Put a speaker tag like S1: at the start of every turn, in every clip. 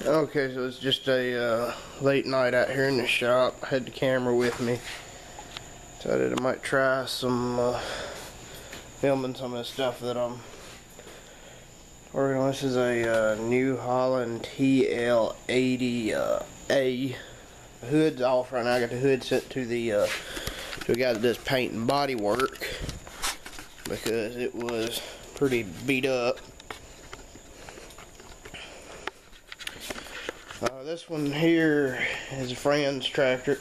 S1: Okay, so it's just a late night out here in the shop. I had the camera with me. Decided I might try some filming some of the stuff that I'm working on. This is a New Holland TL80A. The hood's off right now. I got the hood set to the to a guy that does paint and body work because it was pretty beat up. This one here is a friend's tractor.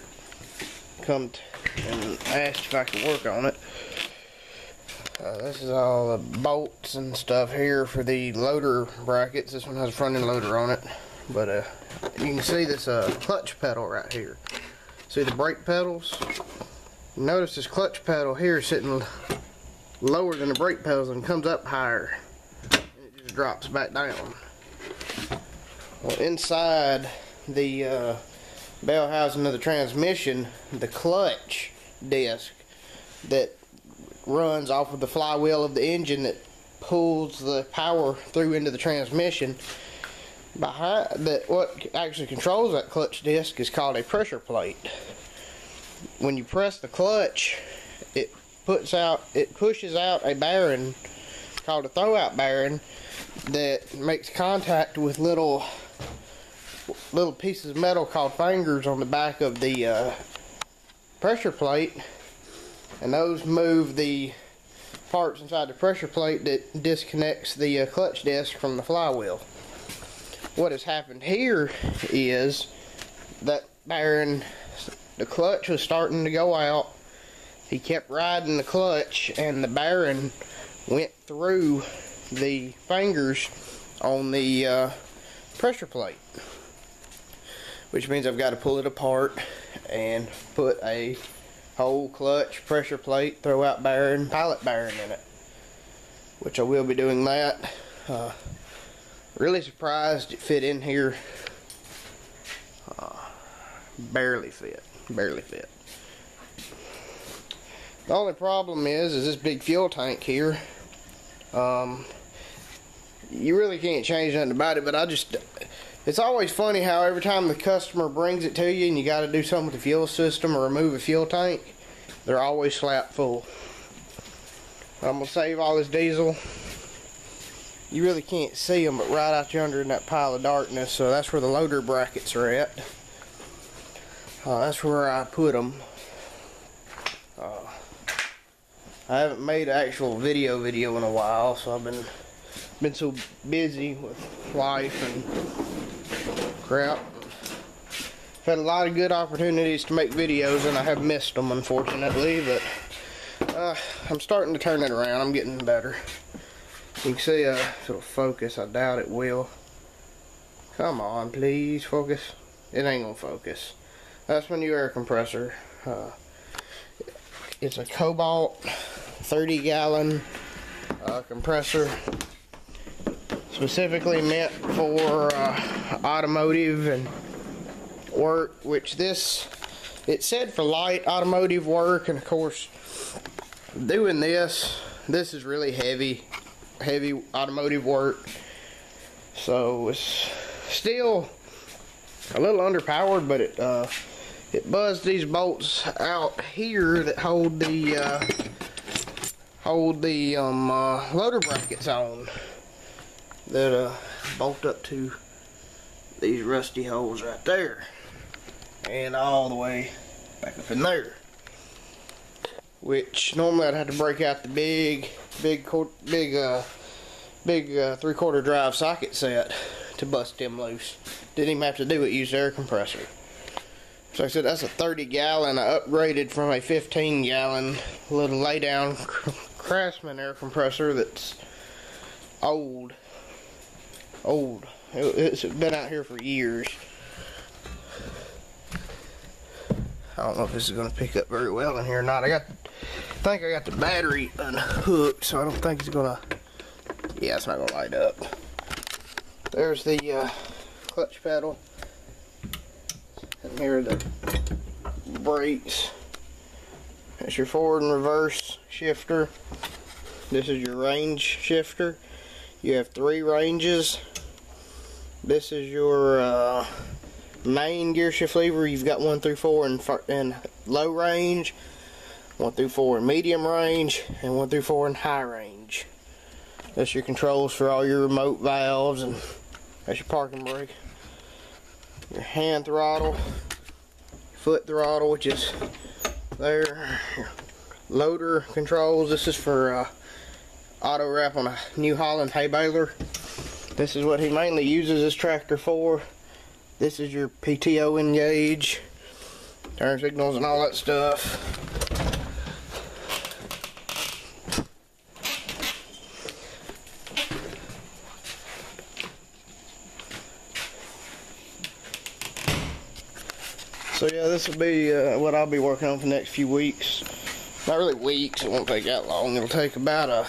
S1: Come and asked if I could work on it. This is all the bolts and stuff here for the loader brackets. This one has a front end loader on it. But you can see this clutch pedal right here. See the brake pedals? Notice this clutch pedal here is sitting lower than the brake pedals and comes up higher. And it just drops back down. Well, inside the bell housing of the transmission, the clutch disc that runs off of the flywheel of the engine that pulls the power through into the transmission, behind that, what actually controls that clutch disc is called a pressure plate. When you press the clutch, it pushes out a bearing called a throwout bearing that makes contact with little pieces of metal called fingers on the back of the pressure plate, and those move the parts inside the pressure plate that disconnects the clutch disc from the flywheel. What has happened here is that bearing, the clutch was starting to go out. He kept riding the clutch and the bearing went through the fingers on the pressure plate, which means I've got to pull it apart and put a whole clutch, pressure plate, throwout bearing, pilot bearing in it, which I will be doing that. Really surprised it fit in here. Barely fit. The only problem is this big fuel tank here. You really can't change nothing about it, but it's always funny how every time the customer brings it to you and you got to do something with the fuel system or remove a fuel tank, they're always slap full. I'm going to save all this diesel. You really can't see them, but right out yonder in that pile of darkness, so that's where the loader brackets are at. That's where I put them. I haven't made an actual video in a while, so I've been so busy with life and crap. I've had a lot of good opportunities to make videos and I have missed them, unfortunately, but I'm starting to turn it around. I'm getting better. You can see if it'll focus. I doubt it will. Come on, please focus. It ain't gonna focus. That's my new air compressor. It's a Cobalt 30-gallon compressor, specifically meant for automotive and work, which it said for light automotive work, and of course doing this is really heavy automotive work, so it's still a little underpowered, but it buzzed these bolts out here that hold the loader brackets on, that bolt up to these rusty holes right there and all the way back up in there, which normally I'd have to break out the big 3/4 drive socket set to bust them loose. Didn't even have to do it, use the air compressor. So like I said, that's a 30-gallon. I upgraded from a 15-gallon little lay-down Craftsman air compressor that's old. It's been out here for years. I don't know if this is going to pick up very well in here or not. I think I got the battery unhooked, so I don't think it's going to... Yeah, it's not going to light up. There's the clutch pedal. And here are the brakes. That's your forward and reverse shifter. This is your range shifter. You have 3 ranges. This is your main gear shift lever. You've got 1 through 4 in low range, 1 through 4 in medium range, and 1 through 4 in high range. That's your controls for all your remote valves, and that's your parking brake. Your hand throttle, foot throttle, which is there. Your loader controls. This is for auto wrap on a New Holland hay baler. This is what he mainly uses this tractor for. This is your PTO engage, turn signals and all that stuff. So yeah, this will be what I'll be working on for the next few weeks. Not really weeks, it won't take that long. It'll take about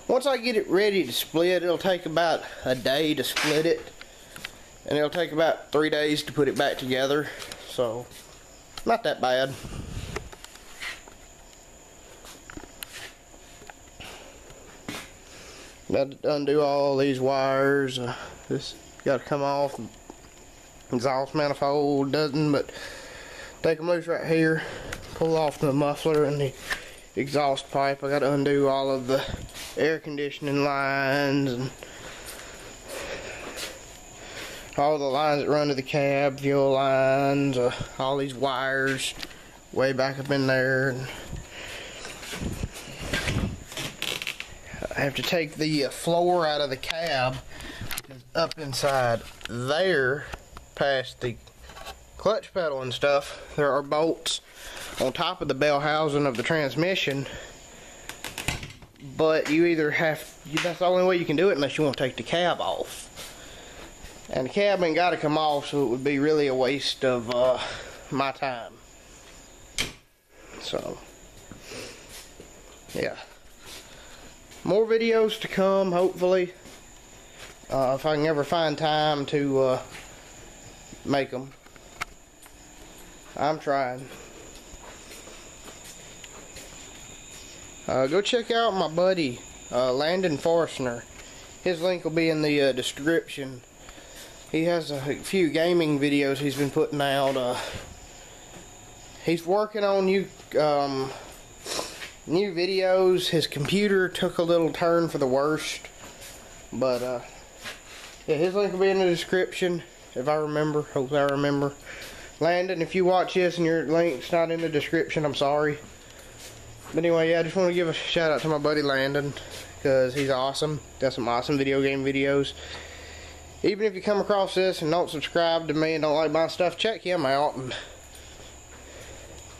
S1: once I get it ready to split, it'll take about a day to split it. And it'll take about 3 days to put it back together. So, not that bad. Got to undo all these wires. This got to come off. Exhaust manifold doesn't, but take them loose right here. Pull off the muffler and the exhaust pipe. I got to undo all of the air conditioning lines and all the lines that run to the cab, fuel lines, all these wires way back up in there. I have to take the floor out of the cab, because up inside there, past the clutch pedal and stuff, there are bolts on top of the bell housing of the transmission, but you either that's the only way you can do it unless you want to take the cab off. And the cab ain't got to come off, so it would be really a waste of my time. So, yeah. More videos to come, hopefully. If I can ever find time to make them. I'm trying. Go check out my buddy, Landon Forstner. His link will be in the description. He has a few gaming videos he's been putting out. He's working on new videos. His computer took a little turn for the worst, but yeah, his link will be in the description if I remember. Hopefully I remember. Landon, if you watch this and your link's not in the description, I'm sorry. But anyway, yeah, I just want to give a shout out to my buddy Landon, because he's awesome. Got some awesome video game videos. Even if you come across this and don't subscribe to me and don't like my stuff, check him out. And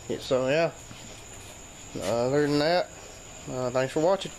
S1: yeah, so yeah, other than that, thanks for watching.